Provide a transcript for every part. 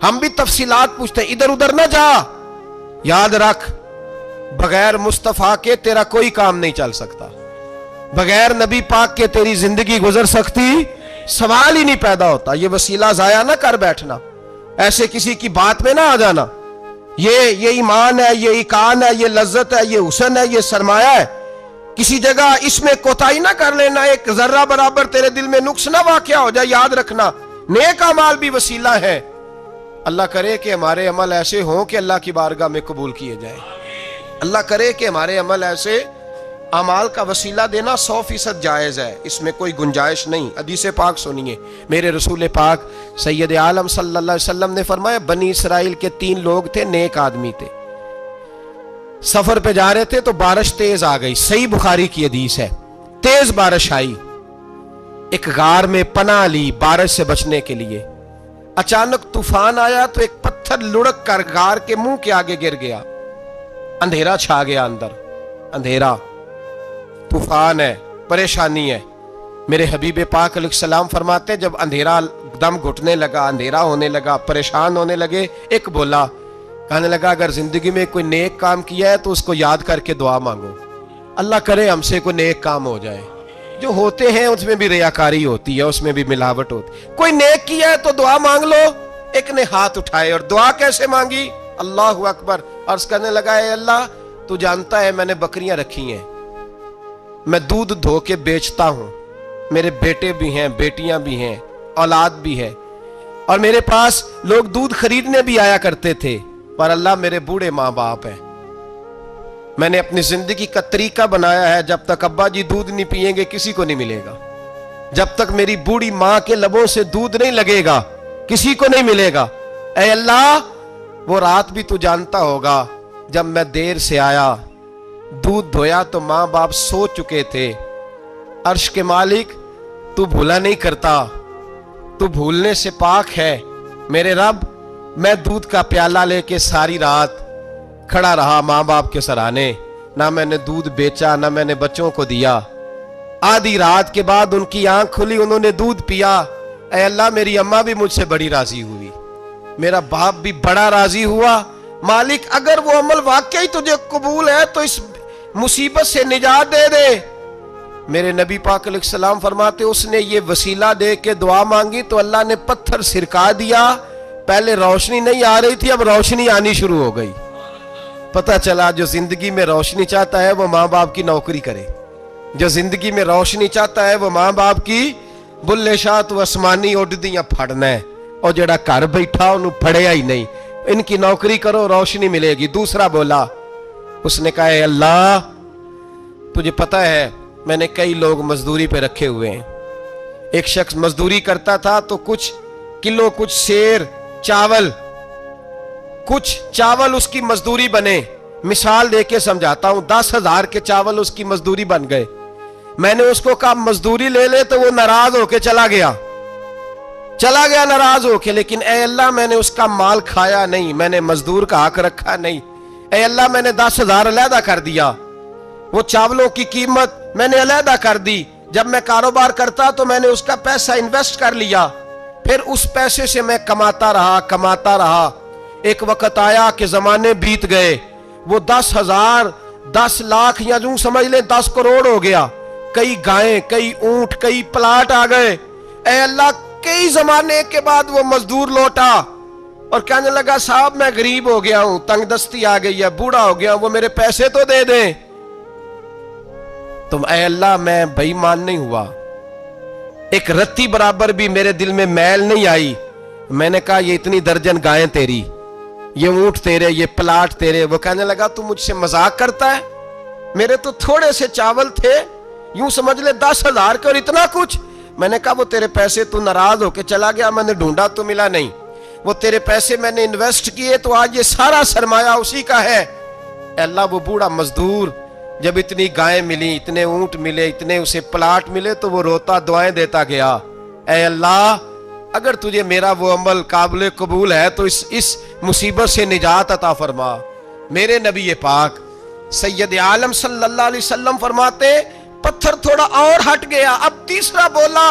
ہم بھی تفصیلات پوچھتے ہیں، ادھر ادھر نہ جا، یاد رکھ بغیر مصطفیٰ کے تیرا کوئی کام نہیں چل سکتا، بغیر نبی پاک کے تیری زندگی گزر سکتی سوال ہی نہیں پیدا ہوتا۔ یہ وسیلہ ضائع نہ کر بیٹھنا، ایسے کسی کی بات میں نہ آ جانا، یہ ایمان ہے، یہ ایقان ہے، یہ لذت ہے، یہ حسن ہے، یہ سرمایہ ہے، کسی جگہ اس میں کوتاہی نہ کر لینا، ایک ذرہ برابر تیرے دل میں نقص نہ واقع ہو جائے۔ یاد رکھنا نیک اعمال بھی وسیلہ ہے۔ اللہ کرے کہ ہمارے عمل ایسے ہوں کہ اللہ کی بارگاہ میں قبول کیے جائیں۔ اللہ کرے کہ ہمارے عمل ایسے اعمال کا وسیلہ دینا 100% جائز ہے، اس میں کوئی گنجائش نہیں۔ حدیث پاک سنیے، میرے رسول پاک سید عالم صلی اللہ علیہ وسلم نے فرمایا بنی اسرائیل کے 3 لوگ تھے، نیک آدمی تھے، سفر پہ جا رہے تھے تو بارش تیز آ گئی، صحیح بخاری کی حدیث ہے، تیز بارش آئی، ایک غار میں پناہ لی بارش سے بچنے کے لیے، اچانک طوفان آیا تو ایک پتھر لڑک کر غار کے منہ کے آگے گر گیا، اندھیرا چھا گیا، اندر اندھیرا، طوفان ہے، پریشانی ہے۔ میرے حبیب پاک علیہ السلام فرماتے ہیں جب اندھیرا دم گھٹنے لگا، اندھیرا ہونے لگا، پریشان ہونے لگے، ایک بولا، کہنے لگا اگر زندگی میں کوئی نیک کام کیا ہے تو اس کو یاد کر کے دعا مانگو، اللہ کرے ہم سے کوئی نیک کام ہو جائے۔ جو ہوتے ہیں اس میں بھی ریاکاری ہوتی ہے، اس میں بھی ملاوٹ ہوتی ہے، کوئی نیک کیا ہے تو دعا مانگ لو۔ ایک نے ہاتھ اٹھائے، اور دعا کیسے مانگی؟ اللہ اکبر، عرض کرنے لگا اے اللہ تو جانتا ہے میں نے بکریاں رکھی ہیں، میں دودھ دھو کے بیچتا ہوں، میرے بیٹے بھی ہیں، بیٹیاں بھی ہیں، اولاد بھی ہے، اور میرے پاس لوگ دودھ خریدنے بھی آیا کرتے تھے، پر اللہ میرے بوڑھے ماں باپ ہیں، میں نے اپنی زندگی کا طریقہ بنایا ہے جب تک ابا جی دودھ نہیں پیئیں گے کسی کو نہیں ملے گا، جب تک میری بوڑھی ماں کے لبوں سے دودھ نہیں لگے گا کسی کو نہیں ملے گا۔ اے اللہ وہ رات بھی تو جانتا ہوگا جب میں دیر سے آیا، دودھ دھویا تو ماں باپ سو چکے تھے، عرش کے مالک تو بھولا نہیں کرتا، تو بھولنے سے پاک ہے، میرے رب میں دودھ کا پیالہ لے کے ساری رات کھڑا رہا ماں باپ کے سرانے، نہ میں نے دودھ بیچا نہ میں نے بچوں کو دیا، آدھی رات کے بعد ان کی آنکھ کھلی، انہوں نے دودھ پیا، اے اللہ میری اماں بھی مجھ سے بڑی راضی ہوئی، میرا باپ بھی بڑا راضی ہوا، مالک اگر وہ عمل واقعی تجھے قبول ہے تو اس مصیبت سے نجات دے دے۔ میرے نبی پاک علیہ السلام فرماتے اس نے یہ وسیلہ دے کے دعا مانگی تو اللہ نے پتھر سرکا دیا، پہلے روشنی نہیں آ رہی تھی اب روشنی آنی شروع ہو گئی۔ پتہ چلا جو زندگی میں روشنی چاہتا ہے وہ ماں باپ کی نوکری کرے، جو زندگی میں روشنی چاہتا ہے وہ ماں باپ کی بلے شاہ تو آسمانی اڈ دیاں پھڑنا ہے، اور جڑا گھر بیٹھا انہوں پڑھیا ہی نہیں، ان کی نوکری کرو روشنی ملے گی۔ دوسرا بولا، اس نے کہا اے اللہ تجھے پتہ ہے میں نے کئی لوگ مزدوری پہ رکھے ہوئے ہیں، ایک شخص مزدوری کرتا تھا تو کچھ کلو کچھ سیر چاول کچھ چاول اس کی مزدوری بنے، مثال دے کے سمجھاتا ہوں، 10,000 کے چاول اس کی مزدوری بن گئے، میں نے اس کو کہا مزدوری لے لے تو وہ ناراض ہو کے چلا گیا ناراض ہو کے، لیکن اے اللہ میں نے اس کا مال کھایا نہیں، میں نے مزدور کا حق رکھا نہیں، اے اللہ میں نے 10,000 علیحدہ کر دیا، وہ چاولوں کی قیمت میں نے علیحدہ کر دی، جب میں کاروبار کرتا تو میں نے اس کا پیسہ انویسٹ کر لیا، پھر اس پیسے سے میں کماتا رہا، ایک وقت آیا کہ زمانے بیت گئے، وہ 10,000 10 لاکھ یا جو سمجھ لیں 10 کروڑ ہو گیا، کئی گائیں کئی اونٹ کئی پلاٹ آ گئے، اے اللہ کئی زمانے کے بعد وہ مزدور لوٹا اور کہنے لگا صاحب میں غریب ہو گیا ہوں، تنگ دستی آ گئی ہے، بوڑھا ہو گیا ہوں، وہ میرے پیسے تو دے دیں۔ تم اے اللہ میں بے ایمان نہیں ہوا، ایک رتی برابر بھی میرے دل میں میل نہیں آئی، میں نے کہا یہ اتنی درجن گائیں تیری، یہ اونٹ تیرے، یہ پلاٹ تیرے، وہ کہنے لگا تو مجھ سے مذاق کرتا ہے، میرے تو تھوڑے سے چاول تھے، یوں سمجھ لے 10,000 کے اور اتنا کچھ، میں نے کہا وہ تیرے پیسے تو ناراض ہو کے چلا گیا، میں نے ڈھونڈا تو ملا نہیں، وہ تیرے پیسے میں نے انویسٹ کیے تو آج یہ سارا سرمایہ اسی کا ہے۔ اے اللہ وہ بوڑھا مزدور جب اتنی گائیں ملی، اتنے اونٹ ملے، اتنے اسے پلاٹ ملے تو وہ روتا دعائیں دیتا گیا، اے اللہ اگر تجھے میرا وہ عمل قابل قبول ہے تو اس مصیبت سے نجات عطا فرما۔ میرے نبی پاک سید عالم صلی اللہ علیہ وسلم فرماتے پتھر تھوڑا اور ہٹ گیا، اب تیسرا بولا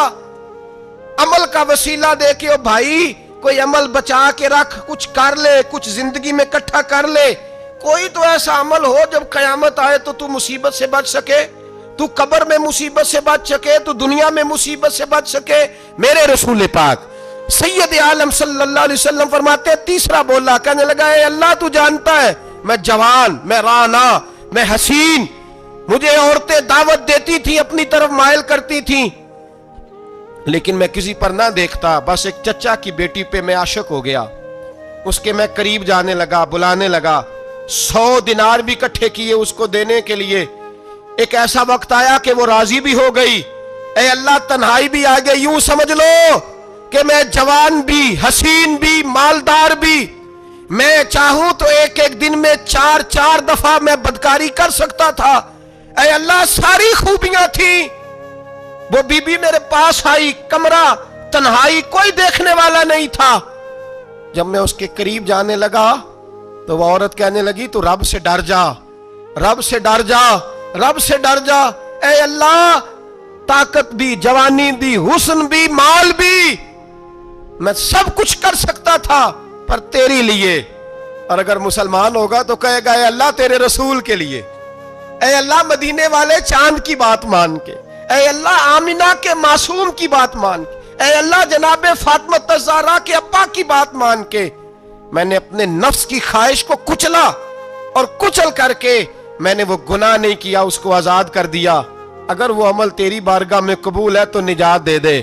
عمل کا وسیلہ دے کے، او بھائی کوئی عمل بچا کے رکھ, کچھ کر لے, کچھ زندگی میں اکٹھا کر لے. کوئی تو ایسا عمل ہو جب قیامت آئے تو مصیبت سے بچ سکے, تو قبر میں مصیبت سے بچ سکے, تو دنیا میں مصیبت سے بچ سکے. میرے رسول پاک سید عالم صلی اللہ علیہ وسلم فرماتے ہیں, تیسرا بولا, کہنے لگا اے اللہ تو جانتا ہے میں جوان, میں رانا, میں حسین, مجھے عورتیں دعوت دیتی تھی, اپنی طرف مائل کرتی تھیں, لیکن میں کسی پر نہ دیکھتا. بس ایک چچا کی بیٹی پہ میں عاشق ہو گیا, اس کے میں قریب جانے لگا, بلانے لگا, 100 دینار بھی اکٹھے کیے اس کو دینے کے لیے. ایک ایسا وقت آیا کہ وہ راضی بھی ہو گئی. اے اللہ تنہائی بھی آ گئی. یوں سمجھ لو کہ میں جوان بھی, حسین بھی, مالدار بھی, میں چاہوں تو ایک ایک دن میں 4 دفعہ میں بدکاری کر سکتا تھا. اے اللہ ساری خوبیاں تھیں. وہ بی بی میرے پاس آئی, کمرہ تنہائی, کوئی دیکھنے والا نہیں تھا. جب میں اس کے قریب جانے لگا تو وہ عورت کہنے لگی تو رب سے ڈر جا, رب سے ڈر جا, رب سے ڈر جا. اے اللہ طاقت بھی, جوانی بھی, حسن بھی, مال بھی, میں سب کچھ کر سکتا تھا پر تیری لیے. اور اگر مسلمان ہوگا تو کہے گا اے اللہ تیرے رسول کے لیے, اے اللہ مدینے والے چاند کی بات مان کے, اے اللہ آمینہ کے معصوم کی بات مان کے, اے اللہ جناب فاطمہ الزہرا کے ابا کی بات مان کے میں نے اپنے نفس کی خواہش کو کچلا, اور کچل کر کے میں نے وہ گناہ نہیں کیا, اس کو آزاد کر دیا. اگر وہ عمل تیری بارگاہ میں قبول ہے تو نجات دے دے.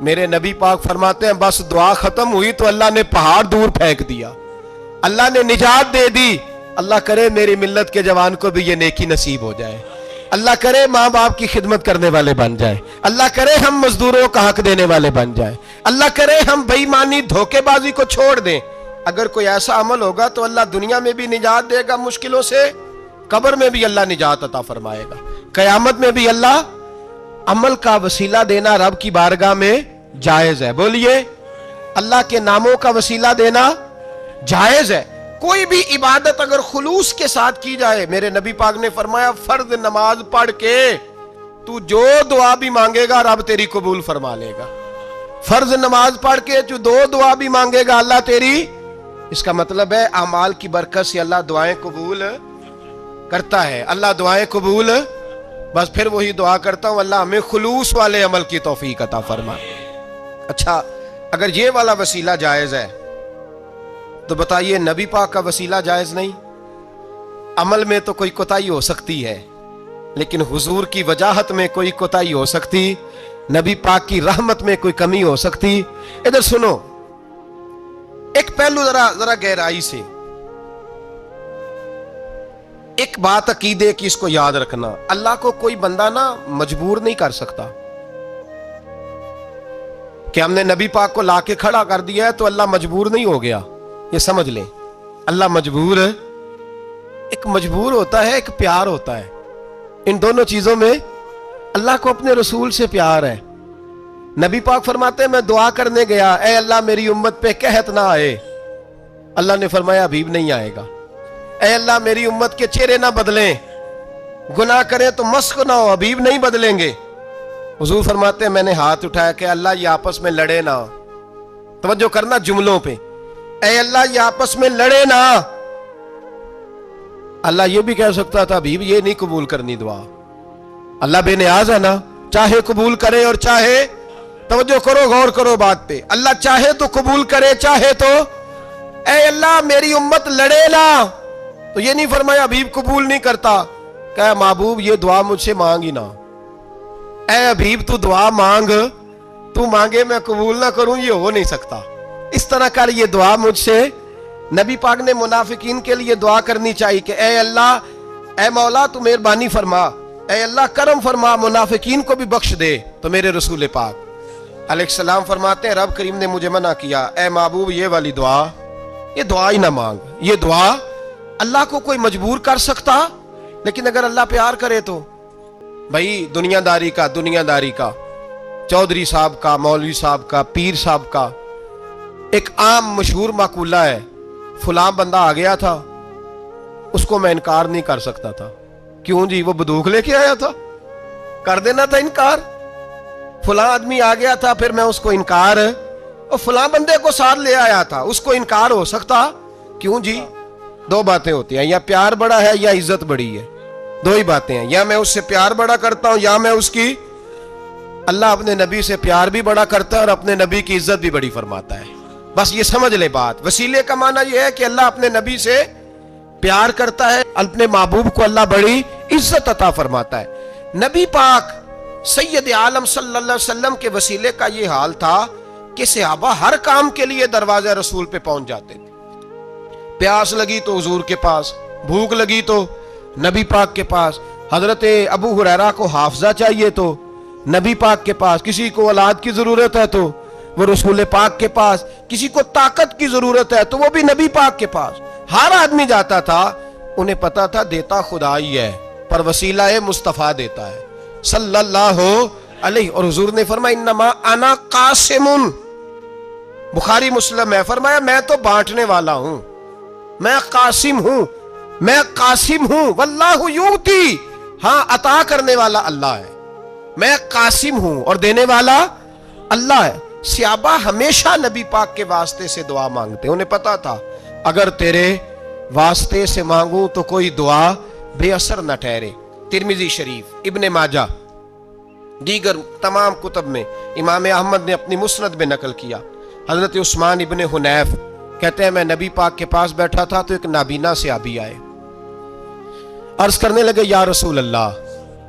میرے نبی پاک فرماتے ہیں بس دعا ختم ہوئی تو اللہ نے پہاڑ دور پھینک دیا, اللہ نے نجات دے دی. اللہ کرے میری ملت کے جوان کو بھی یہ نیکی نصیب ہو جائے, اللہ کرے ماں باپ کی خدمت کرنے والے بن جائے, اللہ کرے ہم مزدوروں کا حق دینے والے بن جائے, اللہ کرے ہم بے ایمانی دھوکے بازی کو چھوڑ دیں. اگر کوئی ایسا عمل ہوگا تو اللہ دنیا میں بھی نجات دے گا مشکلوں سے, قبر میں بھی اللہ نجات عطا فرمائے گا, قیامت میں بھی اللہ. عمل کا وسیلہ دینا رب کی بارگاہ میں جائز ہے. بولیے, اللہ کے ناموں کا وسیلہ دینا جائز ہے. کوئی بھی عبادت اگر خلوص کے ساتھ کی جائے, میرے نبی پاک نے فرمایا فرض نماز پڑھ کے تو جو دعا بھی مانگے گا رب تیری قبول فرما لے گا. فرض نماز پڑھ کے جو 2 دعا بھی مانگے گا اللہ تیری. اس کا مطلب ہے اعمال کی برکت سے اللہ دعائیں قبول کرتا ہے, اللہ دعائیں قبول. بس پھر وہی دعا کرتا ہوں اللہ ہمیں خلوص والے عمل کی توفیق عطا فرما. اچھا اگر یہ والا وسیلہ جائز ہے تو بتائیے نبی پاک کا وسیلہ جائز نہیں؟ عمل میں تو کوئی کوتاہی ہو سکتی ہے, لیکن حضور کی وجاہت میں کوئی کوتاہی ہو سکتی, نبی پاک کی رحمت میں کوئی کمی ہو سکتی. ادھر سنو, ایک پہلو ذرا گہرائی سے, ایک بات عقیدے کی اس کو یاد رکھنا, اللہ کو کوئی بندہ نا مجبور نہیں کر سکتا کہ ہم نے نبی پاک کو لا کے کھڑا کر دیا ہے تو اللہ مجبور نہیں ہو گیا. یہ سمجھ لیں, اللہ مجبور ہے. ایک مجبور ہوتا ہے, ایک پیار ہوتا ہے. ان دونوں چیزوں میں اللہ کو اپنے رسول سے پیار ہے. نبی پاک فرماتے ہیں میں دعا کرنے گیا, اے اللہ میری امت پہ قحط نہ آئے. اللہ نے فرمایا حبیب نہیں آئے گا. اے اللہ میری امت کے چہرے نہ بدلیں, گناہ کریں تو مسخ نہ ہو, حبیب نہیں بدلیں گے. حضور فرماتے ہیں میں نے ہاتھ اٹھایا کہ اللہ یہ آپس میں لڑے نہ. توجہ کرنا جملوں پہ, اے اللہ یہ آپس میں لڑے نہ. اللہ یہ بھی کہہ سکتا تھا حبیب یہ نہیں قبول کرنی دعا. اللہ بے نیاز ہے نا, چاہے قبول کرے اور چاہے, توجہ کرو غور کرو بات پہ, اللہ چاہے تو قبول کرے چاہے تو. اے اللہ میری امت لڑے نہ, تو یہ نہیں فرمایا حبیب قبول نہیں کرتا. کہ محبوب یہ دعا مجھ سے مانگ ہی نہ. اے حبیب تو دعا مانگ, تو مانگے میں قبول نہ کروں, یہ ہو نہیں سکتا. اس طرح کر یہ دعا مجھ سے. نبی پاک نے منافقین کے لیے دعا کرنی چاہیے کہ اے اللہ, اے مولا تو مہربانی فرما, اے اللہ کرم فرما, منافقین کو بھی بخش دے. تو میرے رسول پاک علیہ السلام فرماتے ہیں رب کریم نے مجھے منع کیا, اے محبوب یہ والی دعا, یہ دعا ہی نہ مانگ. یہ دعا اللہ کو کوئی مجبور کر سکتا, لیکن اگر اللہ پیار کرے تو. بھائی دنیا داری کا, چودھری صاحب کا, مولوی صاحب کا, پیر صاحب کا ایک عام مشہور مقولہ ہے, فلاں بندہ آ گیا تھا, اس کو میں انکار نہیں کر سکتا تھا. کیوں جی, وہ بندوق لے کے آیا تھا, کر دینا تھا انکار. فلاں آدمی آ گیا تھا, پھر میں اس کو انکار, اور فلاں بندے کو ساتھ لے آیا تھا، اس کو انکار ہو سکتا؟ کیوں جی؟ دو باتیں ہوتی ہیں، یا پیار بڑا ہے یا عزت بڑی ہے، دو ہی باتیں ہیں، یا میں اس سے پیار بڑا کرتا ہوں یا میں اس کی۔ اللہ اپنے نبی سے پیار بھی بڑا کرتا ہے اور اپنے نبی کی عزت بھی بڑی فرماتا ہے۔ بس یہ سمجھ لے بات۔ وسیلے کا معنی یہ ہے کہ اللہ اپنے نبی سے پیار کرتا ہے، اپنے محبوب کو اللہ بڑی عزت عطا فرماتا ہے۔ نبی پاک سید عالم صلی اللہ علیہ وسلم کے وسیلے کا یہ حال تھا کہ صحابہ ہر کام کے لیے دروازہ رسول پہ پہنچ جاتے تھے۔ پیاس لگی تو حضور کے پاس، بھوک لگی تو نبی پاک کے پاس، حضرت ابو ہریرہ کو حافظہ چاہیے تو نبی پاک کے پاس، کسی کو اولاد کی ضرورت ہے تو وہ رسول پاک کے پاس، کسی کو طاقت کی ضرورت ہے تو وہ بھی نبی پاک کے پاس۔ ہر آدمی جاتا تھا، انہیں پتا تھا دیتا خدا ہی ہے پر وسیلہ مصطفیٰ دیتا ہے صلی اللہ علیہ۔ اور حضور نے فرمایا انما انا قاسم، بخاری مسلم ہے، فرمایا میں تو بانٹنے والا ہوں، میں قاسم ہوں، میں قاسم ہوں، واللہ یؤتی، ہاں عطا کرنے والا اللہ ہے، میں قاسم ہوں اور دینے والا اللہ ہے۔ صحابہ ہمیشہ نبی پاک کے واسطے سے دعا مانگتے، انہیں پتا تھا اگر تیرے واسطے سے مانگوں تو کوئی دعا بے اثر نہ ٹھہرے۔ ترمذی شریف، ابن ماجہ، دیگر تمام کتب میں امام احمد نے اپنی مسند میں نقل کیا، حضرت عثمان ابن حنیف کہتے ہیں میں نبی پاک کے پاس بیٹھا تھا تو ایک نابینا صحابی آئے، عرض کرنے لگے یا رسول اللہ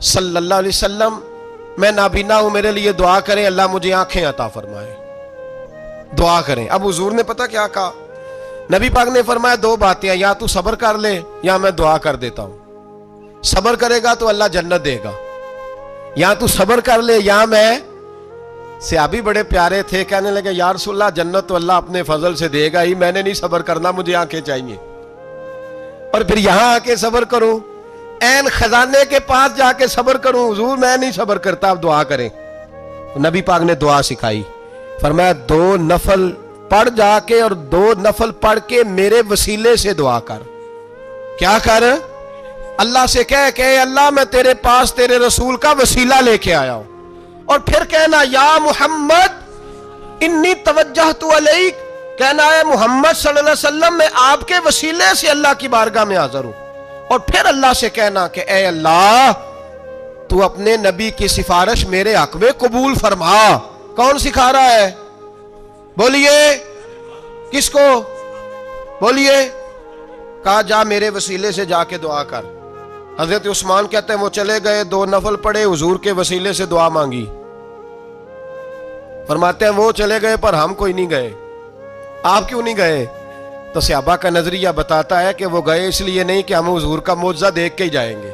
صلی اللہ علیہ وسلم میں نابینا ہوں، میرے لیے دعا کریں، اللہ مجھے آنکھیں عطا فرمائے، دعا کریں۔ اب حضور نے پتہ کیا کہا؟ نبی پاک نے فرمایا دو باتیں ہیں، یا تو صبر کر لے یا میں دعا کر دیتا ہوں۔ صبر کرے گا تو اللہ جنت دے گا، یا تو صبر کر لے یا میں۔ صحابی بڑے پیارے تھے، کہنے لگے یا رسول اللہ جنت تو اللہ اپنے فضل سے دے گا ہی، میں نے نہیں صبر کرنا، مجھے آنکھیں چاہیے، اور پھر یہاں آ کے صبر کروں، این خزانے کے پاس جا کے صبر کروں؟ حضور میں نہیں صبر کرتا، آپ دعا کریں۔ نبی پاک نے دعا سکھائی، فرمایا دو نفل پڑھ جا کے اور دو نفل پڑھ کے میرے وسیلے سے دعا کر۔ کیا کر؟ اللہ سے کہہ کہ اللہ میں تیرے پاس تیرے رسول کا وسیلہ لے کے آیا ہوں، اور پھر کہنا یا محمد انی توجہت علیک، کہنا ہے محمد صلی اللہ علیہ وسلم میں آپ کے وسیلے سے اللہ کی بارگاہ میں حاضر ہوں، اور پھر اللہ سے کہنا کہ اے اللہ تو اپنے نبی کی سفارش میرے حق میں قبول فرما۔ کون سکھا رہا ہے؟ بولیے کس کو؟ بولیے۔ کہا جا میرے وسیلے سے جا کے دعا کر۔ حضرت عثمان کہتے ہیں وہ چلے گئے، دو نفل پڑھے، حضور کے وسیلے سے دعا مانگی۔ فرماتے ہیں وہ چلے گئے پر ہم کوئی نہیں گئے۔ آپ کیوں نہیں گئے؟ تو صحابہ کا نظریہ بتاتا ہے کہ وہ گئے اس لیے نہیں کہ ہم حضور کا معجزہ دیکھ کے ہی جائیں گے،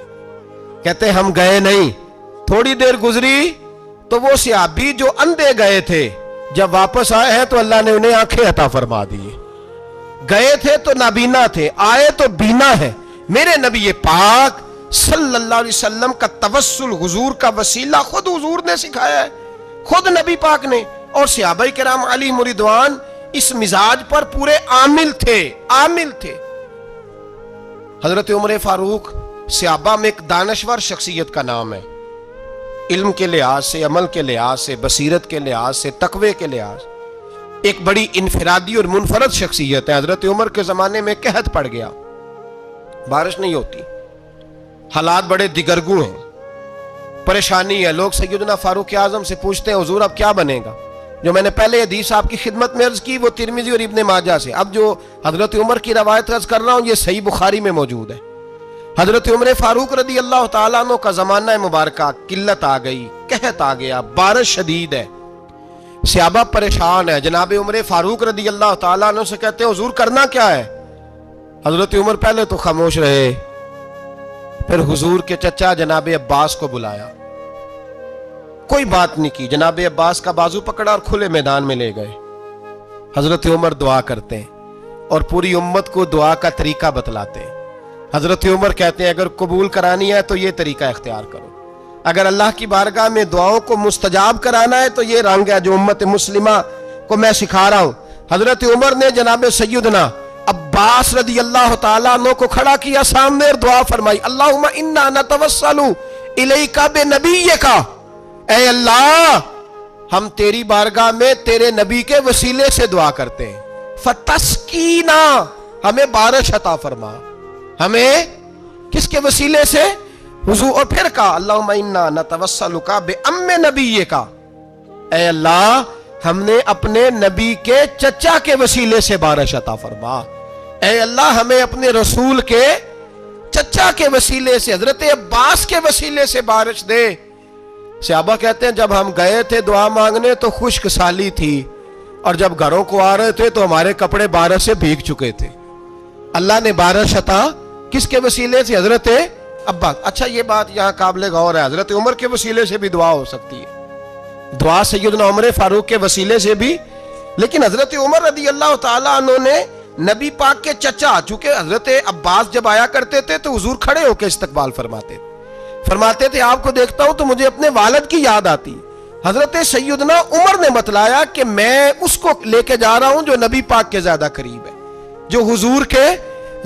کہتے ہیں ہم گئے نہیں۔ تھوڑی دیر گزری تو وہ صحابی جو اندھے گئے تھے جب واپس آئے ہیں تو اللہ نے انہیں آنکھیں عطا فرما دی۔ گئے تھے تو نابینا تھے، آئے تو بینا ہے۔ میرے نبی پاک صلی اللہ علیہ وسلم کا توسل، حضور کا وسیلہ خود حضور نے سکھایا ہے، خود نبی پاک نے، اور صحابہ کرام علیہم رضوان اس مزاج پر پورے عامل تھے۔ حضرت عمر فاروق صحابہ میں ایک دانشور شخصیت کا نام ہے، علم کے لحاظ سے، عمل کے لحاظ سے، بصیرت کے لحاظ سے، تقوی کے لحاظ، ایک بڑی انفرادی اور منفرد شخصیت ہے۔ حضرت عمر کے زمانے میں قحط پڑ گیا، بارش نہیں ہوتی، حالات بڑے دگرگوں ہیں، پریشانی ہے۔ لوگ سیدنا فاروق اعظم سے پوچھتے ہیں حضور اب کیا بنے گا؟ جو میں نے پہلے حدیث آپ کی خدمت میں عرض کی وہ ترمذی اور ابن ماجہ سے، اب جو حضرت عمر کی روایت عرض کر رہا ہوں یہ صحیح بخاری میں موجود ہے۔ حضرت عمر فاروق رضی اللہ تعالیٰ عنہ کا زمانہ مبارکہ، قلت آ گئی، قحط آ گیا، بارش شدید ہے، صحابہ پریشان ہے۔ جناب عمر فاروق رضی اللہ تعالیٰ عنہ سے کہتے ہیں حضور کرنا کیا ہے؟ حضرت عمر پہلے تو خاموش رہے، پھر حضور کے چچا جناب عباس کو بلایا، کوئی بات نہیں کی، جناب عباس کا بازو پکڑا اور کھلے میدان میں لے گئے۔ حضرت عمر دعا کرتے ہیں اور پوری امت کو دعا کا طریقہ بتلاتے ہیں۔ حضرت عمر کہتے ہیں اگر قبول کرانی ہے تو یہ طریقہ اختیار کرو، اگر اللہ کی بارگاہ میں دعاؤں کو مستجاب کرانا ہے تو یہ رنگ ہے جو امت مسلمہ کو میں سکھا رہا ہوں۔ حضرت عمر نے جناب سیدنا عباس رضی اللہ تعالیٰ عنہ کو کھڑا کیا سامنے اور دعا فرمائی، اللہم انا نتوسل الیک بنبیک، اے اللہ ہم تیری بارگاہ میں تیرے نبی کے وسیلے سے دعا کرتے ہیں، فتسقینا، ہمیں بارش عطا فرما، ہمیں کس کے وسیلے سے؟ حضور. اور پھر کہا اللہم انا نتوسلک بعم نبیک، اے اللہ ہم نے اپنے نبی کے چچا کے وسیلے سے بارش عطا فرما، اے اللہ ہمیں اپنے رسول کے چچا کے وسیلے سے، حضرت عباس کے وسیلے سے بارش دے. صحابہ کہتے ہیں جب ہم گئے تھے دعا مانگنے تو خشک سالی تھی، اور جب گھروں کو آ رہے تھے تو ہمارے کپڑے بارش سے بھیگ چکے تھے. اللہ نے بارش عطا کس کے وسیلے سے؟ حضرت عباس. اچھا یہ بات یہاں قابل غور ہے، حضرت عمر کے وسیلے سے بھی دعا ہو سکتی ہے، دعا سیدنا عمر فاروق کے وسیلے سے بھی. لیکن حضرت عمر رضی اللہ تعالیٰ عنہ نے نبی پاک کے چچا، چونکہ حضرت عباس جب آیا کرتے تھے تو حضور کھڑے ہو کے استقبال فرماتے تھے آپ کو دیکھتا ہوں تو مجھے اپنے والد کی یاد آتی. حضرت سیدنا عمر نے بتلایا کہ میں اس کو لے کے جا رہا ہوں جو نبی پاک کے زیادہ قریب ہے، جو حضور کے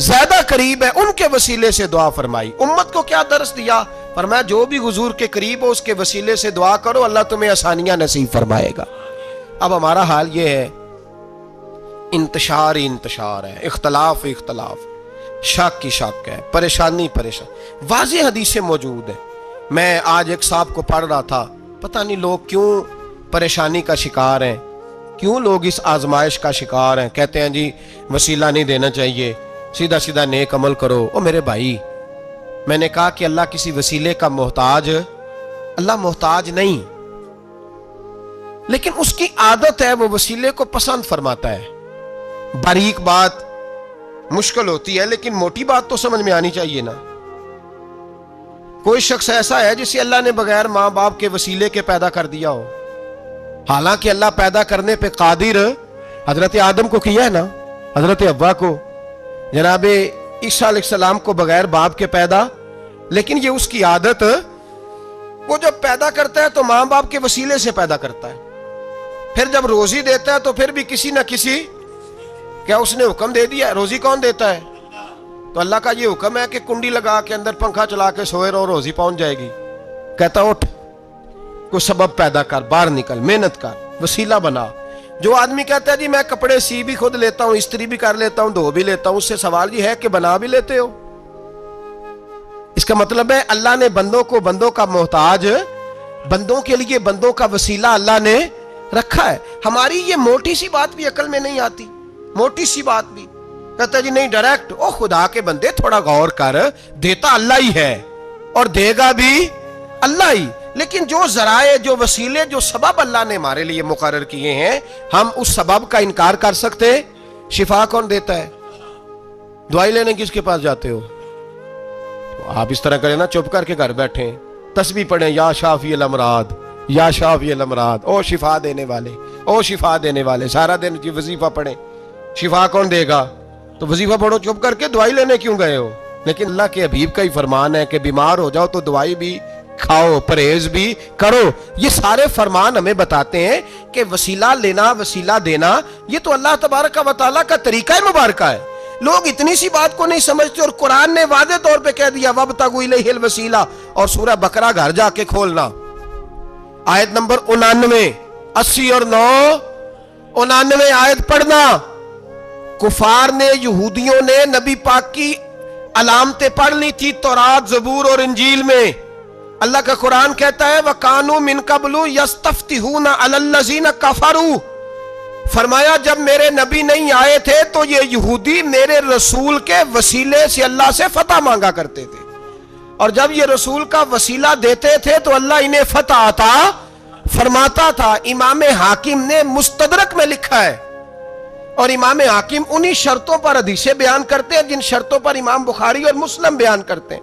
زیادہ قریب ہے، ان کے وسیلے سے دعا فرمائی. امت کو کیا درس دیا؟ فرمایا جو بھی حضور کے قریب ہو اس کے وسیلے سے دعا کرو، اللہ تمہیں آسانیاں نصیب فرمائے گا. اب ہمارا حال یہ ہے، انتشار ہی انتشار ہے، اختلاف شک کی شک ہے، پریشانی. واضح حدیثیں موجود ہیں. میں آج ایک صاحب کو پڑھ رہا تھا، پتہ نہیں لوگ کیوں پریشانی کا شکار ہیں، کیوں لوگ اس آزمائش کا شکار ہیں. کہتے ہیں جی وسیلہ نہیں دینا چاہیے، سیدھا نیک عمل کرو. او میرے بھائی، میں نے کہا کہ اللہ کسی وسیلے کا محتاج، اللہ محتاج نہیں، لیکن اس کی عادت ہے وہ وسیلے کو پسند فرماتا ہے. باریک بات مشکل ہوتی ہے لیکن موٹی بات تو سمجھ میں آنی چاہیے نا. کوئی شخص ایسا ہے جسے اللہ نے بغیر ماں باپ کے وسیلے کے پیدا کر دیا ہو، حالانکہ اللہ پیدا کرنے پہ قادر. حضرت آدم کو کیا ہے نا، حضرت حوا کو، جناب عیسیٰ علیہ السلام کو بغیر باپ کے پیدا، لیکن یہ اس کی عادت، وہ جب پیدا کرتا ہے تو ماں باپ کے وسیلے سے پیدا کرتا ہے. پھر جب روزی دیتا ہے تو پھر بھی کسی نہ کسی، کیا اس نے حکم دے دیا؟ روزی کون دیتا ہے؟ تو اللہ کا یہ حکم ہے کہ کنڈی لگا کے اندر پنکھا چلا کے سوئے رہو، روزی پہنچ جائے گی. کہتا اٹھ، کوئی سبب پیدا کر، باہر نکل، محنت کر، وسیلہ بنا. جو آدمی کہتا ہے جی میں کپڑے سی بھی خود لیتا ہوں، استری بھی کر لیتا ہوں، دھو بھی لیتا ہوں، اس سے سوال یہ ہے کہ بنا بھی لیتے ہو؟ اس کا مطلب ہے اللہ نے بندوں کو بندوں کا محتاج، بندوں کے لیے بندوں کا وسیلہ اللہ نے رکھا ہے. ہماری یہ موٹی سی بات بھی عقل میں نہیں آتی، موٹی سی بات بھی. کہتا ہے جی نہیں ڈائریکٹ، او خدا کے بندے تھوڑا غور کر، دیتا اللہ ہی ہے اور دے گا بھی اللہ ہی. لیکن جو ذرائع، جو وسیلے، جو سبب اللہ نے ہمارے لیے مقرر کیے ہیں، ہم اس سبب کا انکار کر سکتے؟ شفا کون دیتا ہے؟ دوائی لینے کس کے پاس جاتے ہو؟ آپ اس طرح کریں نا، چپ کر کے گھر بیٹھیں، تسبیح پڑھیں، یا شافی الامراض، یا شافی الامراض، او شفا دینے والے، او شفا دینے والے. سارا دن جی وظیفہ پڑھیں، شفا کون دے گا؟ تو وظیفہ پڑھو چپ کر کے، دوائی لینے کیوں گئے ہو؟ لیکن اللہ کے حبیب کا ہی فرمان ہے کہ بیمار ہو جاؤ تو دوائی بھی کھاؤ، پرہیز بھی کرو. یہ سارے فرمان ہمیں بتاتے ہیں کہ وسیلہ لینا، وسیلہ دینا، یہ تو اللہ تبارک و تعالیٰ کا طریقہ مبارکہ ہے. لوگ اتنی سی بات کو نہیں سمجھتے، اور قرآن نے واضح طور پہ کہہ دیا وَابْتَغُوا إِلَيْهِ الْوَسِيلَةَ. اور سورہ بقرہ گھر جا کے کھولنا، آیت نمبر 99، 80 اور 9، 99 آیت پڑھنا. کفار نے، یہودیوں نے نبی پاک کی علامتیں پڑھ لی تھی تورات، زبور اور انجیل میں. اللہ کا قرآن کہتا ہے وَكَانُوا مِن قَبْلُ يَسْتَفْتِحُونَ عَلَى الَّذِينَ كَفَرُوا. فرمایا جب میرے نبی نہیں آئے تھے تو یہ یہودی میرے رسول کے وسیلے سے اللہ سے فتح مانگا کرتے تھے، اور جب یہ رسول کا وسیلہ دیتے تھے تو اللہ انہیں فتح عطا فرماتا تھا. امام حاکم نے مستدرک میں لکھا ہے، اور امام حاکم انہی شرطوں پر حدیثیں بیان کرتے ہیں جن شرطوں پر امام بخاری اور مسلم بیان کرتے ہیں.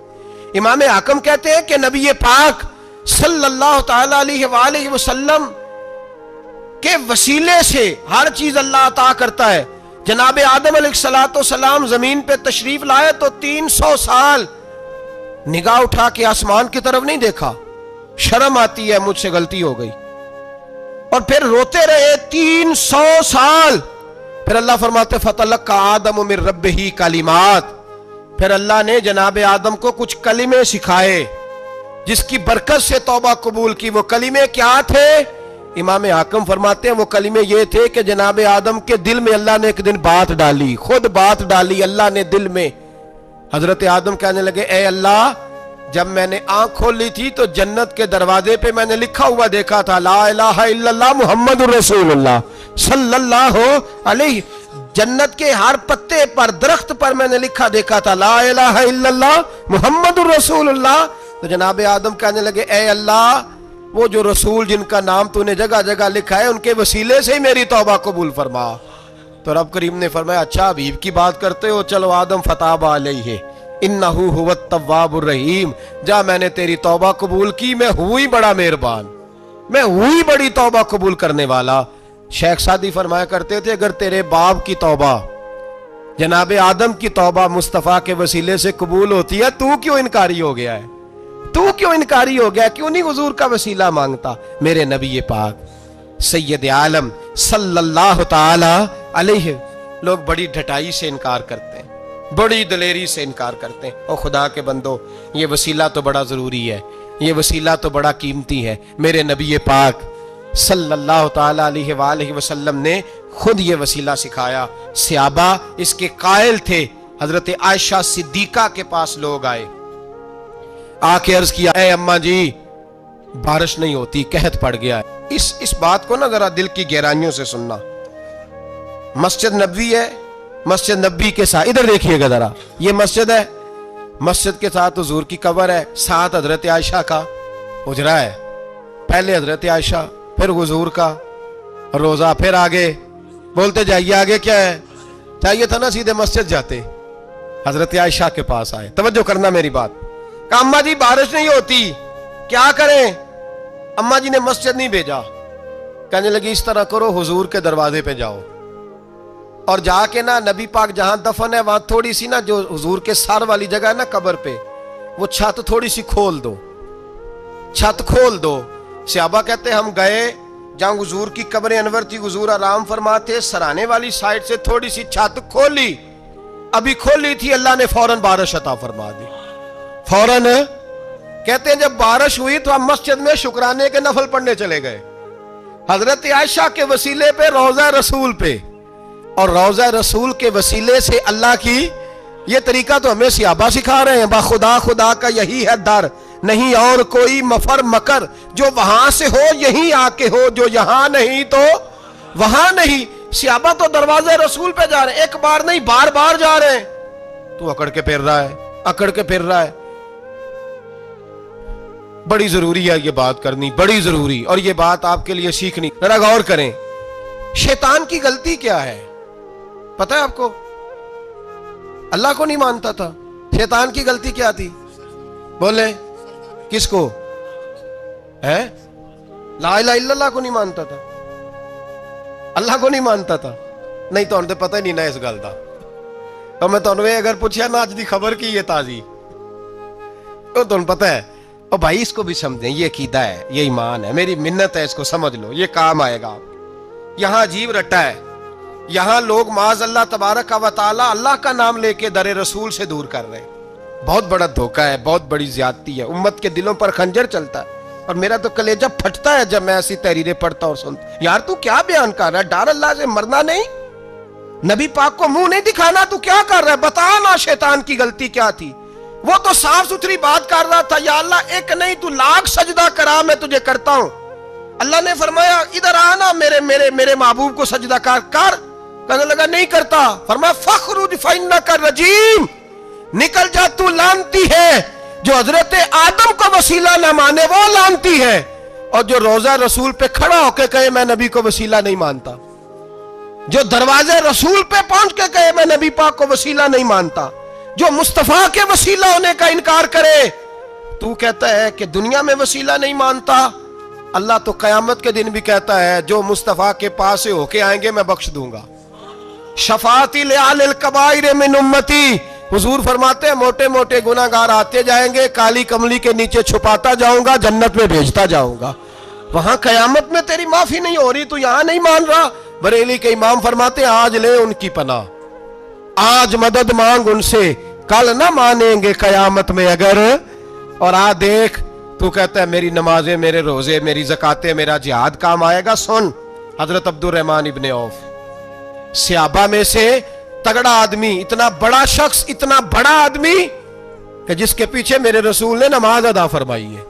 امام حاکم کہتے ہیں کہ نبی پاک صلی اللہ تعالی علیہ وآلہ وسلم کے وسیلے سے ہر چیز اللہ عطا کرتا ہے. جناب آدم علیہ السلام زمین پہ تشریف لائے تو 300 سال نگاہ اٹھا کے آسمان کی طرف نہیں دیکھا، شرم آتی ہے مجھ سے غلطی ہو گئی، اور پھر روتے رہے 300 سال. پھر اللہ فرماتے فَتَلَقَّى آدَمُ مِن رَبِّهِ کلمات. پھر اللہ نے جناب آدم کو کچھ کلمے سکھائے جس کی برکت سے توبہ قبول کی. وہ کلمے کیا تھے؟ امام حاکم فرماتے ہیں وہ کلمے یہ تھے کہ جناب آدم کے دل میں اللہ نے ایک دن بات ڈالی، خود بات ڈالی اللہ نے دل میں۔ حضرت آدم کہنے لگے اے اللہ، جب میں نے آنکھ کھولی تھی تو جنت کے دروازے پہ میں نے لکھا ہوا دیکھا تھا لا الہ الا اللہ محمد الرسول اللہ صلی اللہ علیہ، جنت کے ہر پتے پر درخت پر میں نے لکھا دیکھا تھا لا الہ الا اللہ محمد الرسول اللہ۔ تو جناب آدم کہنے لگے اے اللہ، وہ جو رسول جن کا نام تو نے جگہ جگہ لکھا ہے ان کے وسیلے سے ہی میری توبہ قبول فرما۔ تو رب کریم نے فرمایا اچھا حبیب کی بات کرتے ہو، چلو آدم فتاب علیہ انہ هو التواب الرحیم، جا میں نے تیری توبہ قبول کی، میں ہوئی بڑا مہربان، میں ہوئی بڑی توبہ قبول کرنے والا۔ شیخ سعدی فرمایا کرتے تھے اگر تیرے باپ کی توبہ، جناب آدم کی توبہ مصطفیٰ کے وسیلے سے قبول ہوتی ہے، تو کیوں انکاری ہو گیا ہے؟ تو کیوں انکاری ہو گیا؟ کیوں نہیں حضور کا وسیلہ مانگتا؟ میرے نبی پاک سید عالم صلی اللہ تعالی علیہ، لوگ بڑی ڈھٹائی سے انکار کرتے ہیں، بڑی دلیری سے انکار کرتے ہیں۔ او خدا کے بندو، یہ وسیلہ تو بڑا ضروری ہے، یہ وسیلہ تو بڑا قیمتی ہے۔ میرے نبی پاک صلی اللہ تعالی علیہ وآلہ وسلم نے خود یہ وسیلہ سکھایا۔ صحابہ اس کے قائل تھے۔ حضرت عائشہ صدیقہ کے پاس لوگ آئے، آ کے عرض کیا اے اماں جی بارش نہیں ہوتی، قحط پڑ گیا ہے۔ اس بات کو نا ذرا دل کی گہرائیوں سے سننا۔ مسجد نبوی ہے، مسجد نبوی کے ساتھ ادھر دیکھیے گا ذرا، یہ مسجد ہے، مسجد کے ساتھ حضور کی قبر ہے، ساتھ حضرت عائشہ کا حجرہ ہے، پہلے حضرت عائشہ پھر حضور کا روزہ، پھر آگے بولتے جائیے آگے کیا ہے؟ چاہیے تھا نا سیدھے مسجد جاتے، حضرت عائشہ کے پاس آئے۔ توجہ کرنا میری بات، کہ اماں جی بارش نہیں ہوتی کیا کریں؟ اماں جی نے مسجد نہیں بھیجا، کہنے لگی اس طرح کرو حضور کے دروازے پہ جاؤ اور جا کے نا نبی پاک جہاں دفن ہے وہاں تھوڑی سی نا جو حضور کے سر والی جگہ ہے نا قبر پہ، وہ چھت تھوڑی سی کھول دو، چھت کھول دو۔ صحابہ کہتے ہیں ہم گئے جہاں حضور کی قبر انور تھی، حضور آرام فرماتے، سرانے والی سائٹ سے تھوڑی سی چھت کھولی، ابھی کھولی تھی اللہ نے فوراً بارش عطا فرما دی، فوراً۔ کہتے ہیں جب بارش ہوئی تو ہم مسجد میں شکرانے کے نفل پڑھنے چلے گئے، حضرت عائشہ کے وسیلے پہ روضہ رسول پہ، اور روضہ رسول کے وسیلے سے اللہ کی یہ طریقہ تو ہمیں صحابہ سکھا رہے ہیں، با خدا خدا کا یہی ہے در، نہیں اور کوئی مفر مکر، جو وہاں سے ہو یہیں آ کے ہو، جو یہاں نہیں تو وہاں نہیں۔ صحابہ تو دروازے رسول پہ جا رہے ہیں، ایک بار نہیں بار بار جا رہے ہیں، تو اکڑ کے پھر رہا ہے، اکڑ کے پھر رہا ہے۔ بڑی ضروری ہے یہ بات کرنی، بڑی ضروری، اور یہ بات آپ کے لیے سیکھنی، ذرا غور کریں۔ شیطان کی غلطی کیا ہے پتہ ہے آپ کو؟ اللہ کو نہیں مانتا تھا۔ شیطان کی غلطی کیا تھی؟ بولے کس کو ہے؟ لا الہ الا اللہ کو نہیں مانتا تھا، اللہ کو نہیں مانتا تھا۔ نہیں تو انہیں پتہ ہی نہیں نا اس گل دا، تو میں تو اگر پوچھا نا اج دی خبر کی یہ تازی، تو تمہیں پتہ ہے اور بھائی اس کو بھی سمجھیں، یہ عقیدہ ہے، یہ ایمان ہے، میری منت ہے، اس کو سمجھ لو، یہ کام آئے گا۔ یہاں عجیب رٹا ہے، یہاں لوگ معاذ اللہ تبارک و تعالی اللہ کا نام لے کے در رسول سے دور کر رہے ہیں۔ بہت بڑا دھوکہ ہے، بہت بڑی زیادتی ہے، امت کے دلوں پر خنجر چلتا ہے، اور میرا تو کلیجہ پھٹتا ہے جب میں ایسی تحریریں پڑھتا اور سنتا۔ یار تو کیا بیان کر رہا ہے؟ ڈر اللہ سے مرنا نہیں، نبی پاک کو منہ نہیں دکھانا، تو کیا کر رہا ہے؟ بتا نا شیطان کی غلطی کیا تھی؟ وہ تو صاف ستھری بات کر رہا تھا، یا اللہ ایک نہیں تو لاکھ سجدہ کرا میں تجھے کرتا ہوں۔ اللہ نے فرمایا ادھر آنا، میرے محبوب کو سجدہ کر، کہنے لگا نہیں کرتا، فرمایا فخرج فإنک رجیم، نکل جا تو لعنتی ہے۔ جو حضرت آدم کو وسیلہ نہ مانے وہ لعنتی ہے، اور جو روضہ رسول پہ کھڑا ہو کے کہے میں نبی کو وسیلہ نہیں مانتا، جو دروازے رسول پہ پہنچ کے کہے میں نبی پاک کو وسیلہ نہیں مانتا، جو مصطفیٰ کے وسیلہ ہونے کا انکار کرے، تو کہتا ہے کہ دنیا میں وسیلہ نہیں مانتا، اللہ تو قیامت کے دن بھی کہتا ہے جو مصطفیٰ کے پاس سے ہو کے آئیں گے میں بخش دوں گا۔ شفاعتی لأہل الکبائر من امتی، حضور فرماتے ہیں موٹے موٹے گناہگار آتے جائیں گے، کالی کملی کے نیچے چھپاتا جاؤں گا، جنت میں بھیجتا جاؤں گا۔ وہاں قیامت میں تیری معافی نہیں ہو رہی، تو یہاں نہیں مان رہا۔ بریلی کے امام فرماتے ہیں آج لے ان کی پناہ، آج مدد مانگ ان سے، کل نہ مانیں گے قیامت میں اگر، اور دیکھ تو کہتا ہے میری نمازیں، میرے روزے، میری زکاتیں، میرا جہاد کام آئے گا. سن حضرت عبد الرحمن ابن عوف صحابہ میں سے تگڑا آدمی، اتنا بڑا شخص، اتنا بڑا آدمی کہ جس کے پیچھے میرے رسول نے نماز ادا فرمائی ہے.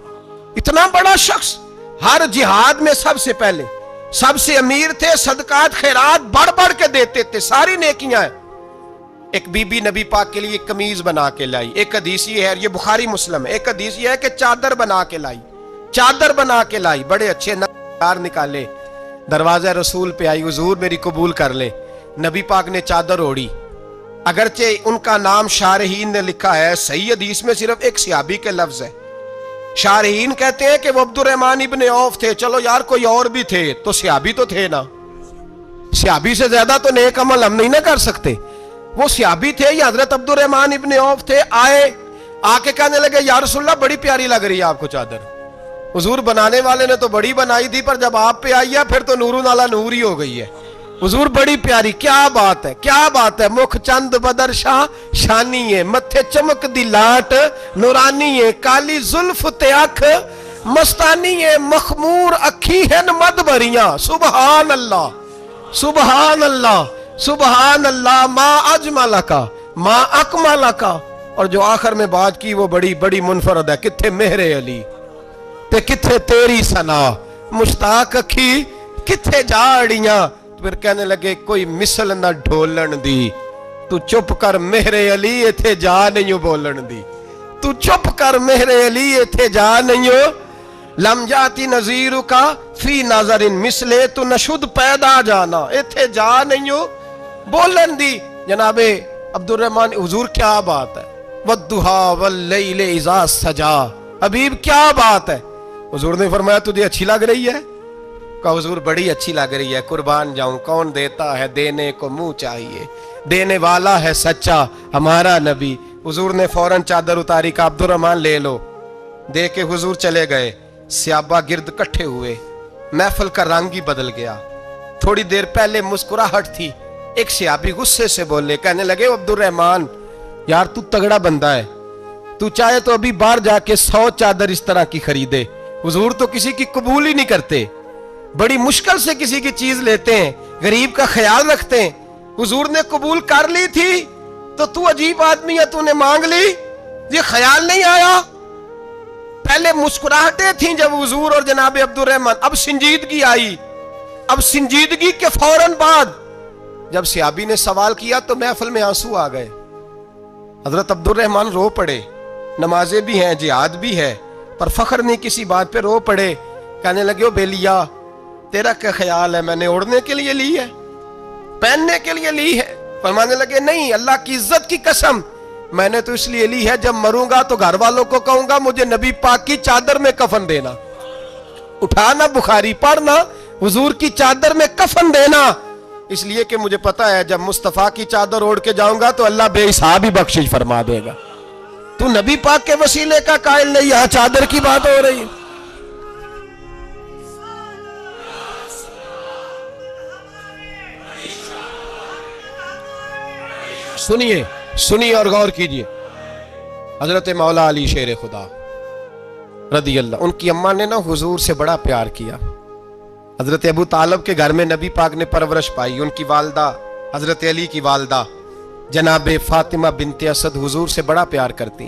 اتنا بڑا شخص ہر جہاد میں سب سے پہلے، سب سے امیر تھے، صدقات خیرات بڑھ بڑھ کے دیتے تھے، ساری نیکیاں ہیں. ایک بی بی نبی پاک کے لیے قمیض بنا کے لائی. ایک حدیث یہ ہے، یہ بخاری مسلم ہے، ایک حدیث یہ ہے کہ چادر بنا کے لائی، چادر بنا کے لائی، بڑے اچھے نقار نکالے، دروازہ رسول پہ آئی، حضور میری قبول کر لے. نبی پاک نے چادر اوڑی. اگرچہ ان کا نام شارحین نے لکھا ہے، صحیح حدیث میں صرف ایک صحابی کے لفظ ہے. شارحین کہتے ہیں کہ وہ عبد الرحمن ابن عوف تھے. چلو یار کوئی اور بھی تھے تو صحابی تو تھے نا، صحابی سے زیادہ تو نیک عمل ہم نہیں نہ کر سکتے. وہ صحابی تھے یا حضرت عبد الرحمن ابن عوف تھے. آئے، آ کے کہنے لگے یا رسول اللہ بڑی پیاری لگ رہی ہے آپ کو چادر. حضور بنانے والے نے تو بڑی بنائی تھی، پر جب آپ پہ آئی ہے پھر تو نور نالا نور ہی ہو گئی ہے. حضور بڑی پیاری، کیا بات ہے، کیا بات ہے. مکھ چند بدر شاہ شانی ہے، متھے چمک دی لاٹ نورانی ہے، کالی زلف تے اکھ مستانی ہے، مخمور اکھی ہیں مد بھریاں. سبحان اللہ، سبحان اللہ، سبحان اللہ. ما اجمل کا، ما اکمل کا. اور جو آخر میں بات کی وہ بڑی بڑی منفرد ہے. کتھے مہر علی تے کتھے تیری ثنا، مشتاق اکھی کتھے جاڑیاں. پھر کہنے لگے کوئی مثل نہ ڈھولن دی، تو چپ کر مہر علی ایتھے جا نہیں بولن دی. تو چپ کر مہر علی ایتھے جا نہیں. لم جاتی نظیر کا فی نظر مثلے، تو نشد پیدا جانا ایتھے جا نہیں بولن دی. جناب عبد الرحمن، حضور کیا بات ہے. والضحیٰ واللیل اذا سجا، حبیب کیا بات ہے. حضور نے فرمایا تجھے اچھی لگ رہی ہے؟ کہا حضور بڑی اچھی لگ رہی ہے، قربان جاؤں. کون دیتا ہے دینے کو منہ چاہیے، دینے والا ہے سچا ہمارا نبی. حضور نے فوراً چادر اتاری، کا عبد الرحمن لے لو. دے کے حضور چلے گئے. صحابہ گرد کٹھے ہوئے، محفل کا رنگ ہی بدل گیا. تھوڑی دیر پہلے مسکراہٹ تھی. ایک صحابی غصے سے بولے، کہنے لگے عبد الرحمن یار تو تگڑا بندہ ہے، تو چاہے تو ابھی باہر جا کے 100 چادر اس طرح کی خریدے. حضور تو کسی کی قبول ہی نہیں کرتے، بڑی مشکل سے کسی کی چیز لیتے ہیں، غریب کا خیال رکھتے ہیں. حضور نے قبول کر لی تھی تو عجیب آدمی ہے، تو نے مانگ لی، یہ خیال نہیں آیا. پہلے مسکراہٹیں تھیں جب حضور اور جناب عبد الرحمن، اب سنجیدگی آئی. اب سنجیدگی کے فوراً بعد جب صحابی نے سوال کیا تو محفل میں آنسو آ گئے. حضرت عبد الرحمن رو پڑے. نمازیں بھی ہیں، جہاد بھی ہے، پر فخر نہیں کسی بات پہ، رو پڑے. کہنے لگے او بیلیا تیرا کیا خیال ہے، میں نے اوڑھنے کے لیے لی ہے، پہننے کے لیے لی ہے؟ فرمانے لگے نہیں، اللہ کی عزت کی قسم میں نے تو اس لیے لی ہے، جب مروں گا تو گھر والوں کو کہوں گا مجھے نبی پاک کی چادر میں کفن دینا. اٹھانا بخاری پڑھنا، حضور کی چادر میں کفن دینا، اس لیے کہ مجھے پتا ہے جب مصطفیٰ کی چادر اوڑھ کے جاؤں گا تو اللہ بے حساب ہی بخشش فرما دے گا. تو نبی پاک کے وسیلے کا قائل نہیں، یہاں چادر کی بات ہو رہی. سنیے سنیے اور غور کیجئے. حضرت مولا علی شیر خدا رضی اللہ، ان کی اماں نے نا حضور سے بڑا پیار کیا. حضرت ابو طالب کے گھر میں نبی پاک نے پرورش پائی. ان کی والدہ حضرت علی کی والدہ جناب فاطمہ بنت اسد حضور سے بڑا پیار کرتی.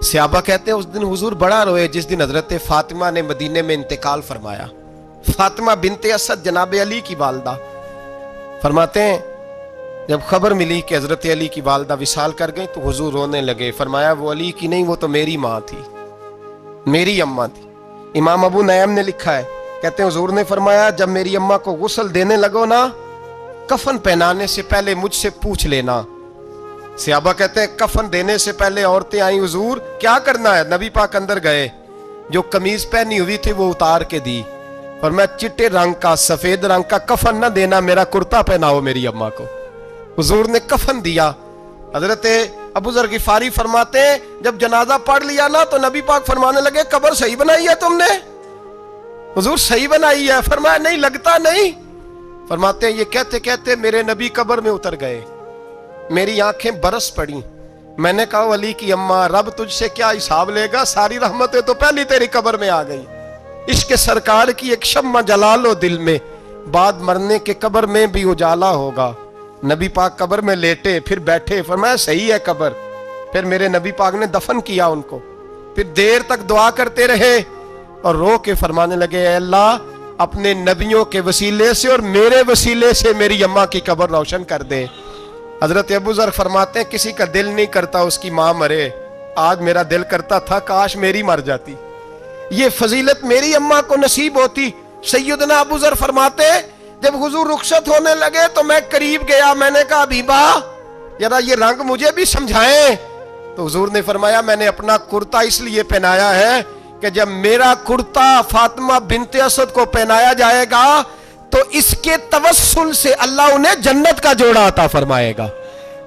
صحابہ کہتے ہیں اس دن حضور بڑا روئے جس دن حضرت فاطمہ نے مدینے میں انتقال فرمایا. فاطمہ بنت اسد جناب علی کی والدہ فرماتے ہیں جب خبر ملی کہ حضرت علی کی والدہ وصال کر گئی تو حضور رونے لگے. فرمایا وہ علی کی نہیں، وہ تو میری ماں تھی، میری اماں تھی. امام ابو نعیم نے لکھا ہے، کہتے ہیں حضور نے فرمایا جب میری اماں کو غسل دینے لگو نا، کفن پہنانے سے پہلے مجھ سے پوچھ لینا. صحابہ کہتے ہیں کفن دینے سے پہلے عورتیں آئیں، حضور کیا کرنا ہے؟ نبی پاک اندر گئے، جو قمیض پہنی ہوئی تھی وہ اتار کے دی. فرمایا چٹے رنگ کا سفید رنگ کا کفن نہ دینا، میرا کرتا پہناؤ میری اماں کو. حضور نے کفن دیا. حضرت ابو ذر غفاری فرماتے ہیں جب جنازہ پڑھ لیا نا تو نبی پاک فرمانے لگے قبر صحیح بنائی ہے تم نے؟ حضور صحیح بنائی ہے. فرمایا نہیں لگتا نہیں. فرماتے ہیں یہ کہتے کہتے میرے نبی قبر میں اتر گئے، میری آنکھیں برس پڑی، میں نے کہا ولی کی اماں رب تجھ سے کیا حساب لے گا، ساری رحمتیں تو پہلی تیری قبر میں آ گئی۔ عشق سرکار کی ایک شمع جلا لو دل میں، بعد مرنے کے قبر میں بھی اجالا ہوگا۔ نبی پاک قبر میں لیٹے، پھر بیٹھے، فرمایا صحیح ہے قبر۔ پھر میرے نبی پاک نے دفن کیا ان کو، پھر دیر تک دعا کرتے رہے اور رو کے فرمانے لگے اے اللہ اپنے نبیوں کے وسیلے سے اور میرے وسیلے سے میری اماں کی قبر روشن کر دے۔ حضرت ابو ذر فرماتے ہیں کسی کا دل نہیں کرتا اس کی ماں مرے، آج میرا دل کرتا تھا کاش میری مر جاتی، یہ فضیلت میری اماں کو نصیب ہوتی۔ سیدنا ابو ذر فرماتے جب حضور رخصت ہونے لگے تو میں قریب گیا، میں نے کہا حبیبہ ذرا یہ رنگ مجھے بھی سمجھائیں۔ تو حضور نے فرمایا میں نے اپنا کرتا اس لیے پہنایا ہے کہ جب میرا کرتا فاطمہ بنت اسد کو پہنایا جائے گا تو اس کے توسل سے اللہ انہیں جنت کا جوڑا عطا فرمائے گا،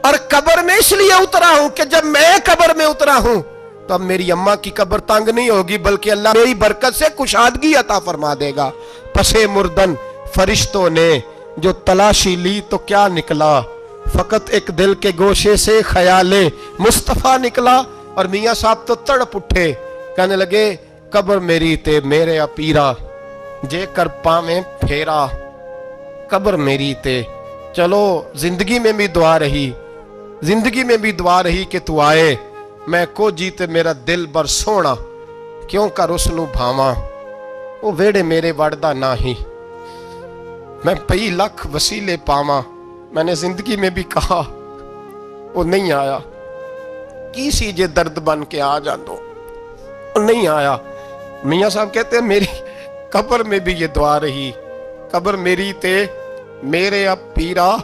اور قبر میں اس لیے اترا ہوں کہ جب میں قبر میں اترا ہوں تو اب میری اماں کی قبر تنگ نہیں ہوگی بلکہ اللہ میری برکت سے کشادگی عطا فرما دے گا۔ پسے مردن فرشتوں نے جو تلاشی لی تو کیا نکلا، فقط ایک دل کے گوشے سے خیال مصطفیٰ نکلا۔ اور میاں صاحب تو تڑپ اٹھے، کہنے لگے قبر میری تے میرے اپیرا جے کر پاویں پھیرا، قبر میری تے۔ چلو زندگی میں بھی دعا رہی، زندگی میں بھی دعا رہی کہ تو آئے، میں کو جیتے میرا دل بر سونا کیوں کر اس نو بھاواں، وہ ویڑے میرے وڑدا نہ ہی میں پئی لکھ وسیلے پاواں۔ میں نے زندگی میں بھی کہا وہ نہیں آیا، کی سی جے درد بن کے آ جاندو، وہ نہیں آیا۔ میاں صاحب کہتے ہیں میری قبر میں بھی یہ دعا رہی، قبر میری تے میرے اب پیرا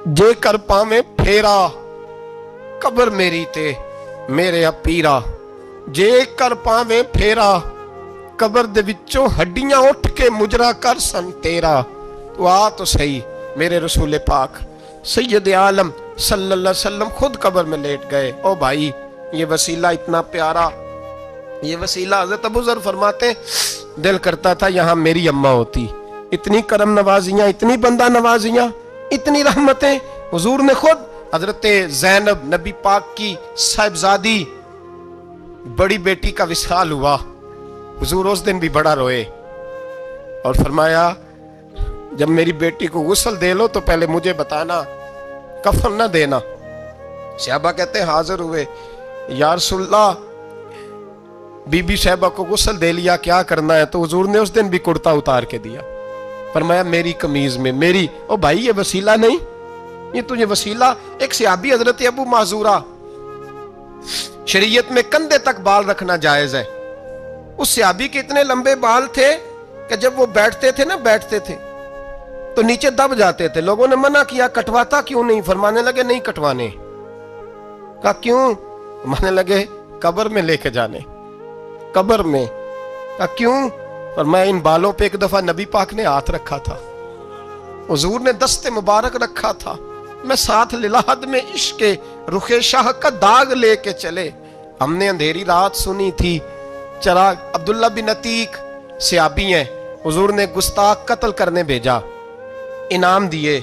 جے کر پاویں پھیرا، قبر میری تے میرے اب پیرا جے کر پاویں پھیرا، قبر دے وچوں ہڈیاں اٹھ کے مجرا کر سن تیرا۔ تو آ تو صحیح، میرے رسول پاک سید عالم صلی اللہ علیہ وسلم خود قبر میں لیٹ گئے۔ او بھائی یہ وسیلہ اتنا پیارا، یہ وسیلہ حضرت ابو ذر فرماتے دل کرتا تھا یہاں میری اماں ہوتی، اتنی کرم نوازیاں، اتنی بندہ نوازیاں، اتنی رحمتیں۔ حضور نے خود حضرت زینب نبی پاک کی صاحبزادی بڑی بیٹی کا وصال ہوا، حضور اس دن بھی بڑا روئے اور فرمایا جب میری بیٹی کو غسل دے لو تو پہلے مجھے بتانا، کفن نہ دینا۔ صحابہ کہتے ہیں حاضر ہوئے، یا رسول اللہ بی بی صاحبہ کو غسل دے لیا، کیا کرنا ہے؟ تو حضور نے اس دن بھی کرتا اتار کے دیا، فرمایا میری قمیض میں میری۔ او بھائی یہ وسیلہ نہیں، یہ تجھے وسیلہ۔ ایک صحابی حضرت ابو معذورہ، شریعت میں کندھے تک بال رکھنا جائز ہے، اس صحابی کے اتنے لمبے بال تھے کہ جب وہ بیٹھتے تھے تو نیچے دب جاتے تھے۔ لوگوں نے منع کیا کٹواتا کیوں نہیں؟ فرمانے لگے نہیں کٹوانے۔ کہا کیوں؟ فرمانے لگے قبر میں لے کے جانے، قبر میں۔ کہا کیوں؟ فرمایا ان بالوں پہ ایک دفعہ نبی پاک نے ہاتھ رکھا تھا، حضور نے دست مبارک رکھا تھا، میں ساتھ للہد میں عشق رخ شاہ کا داغ لے کے چلے، ہم نے اندھیری رات سنی تھی چراغ۔ عبداللہ بن عتیق صحابی ہیں، حضور نے گستاخ قتل کرنے بھیجا، انعام دیے۔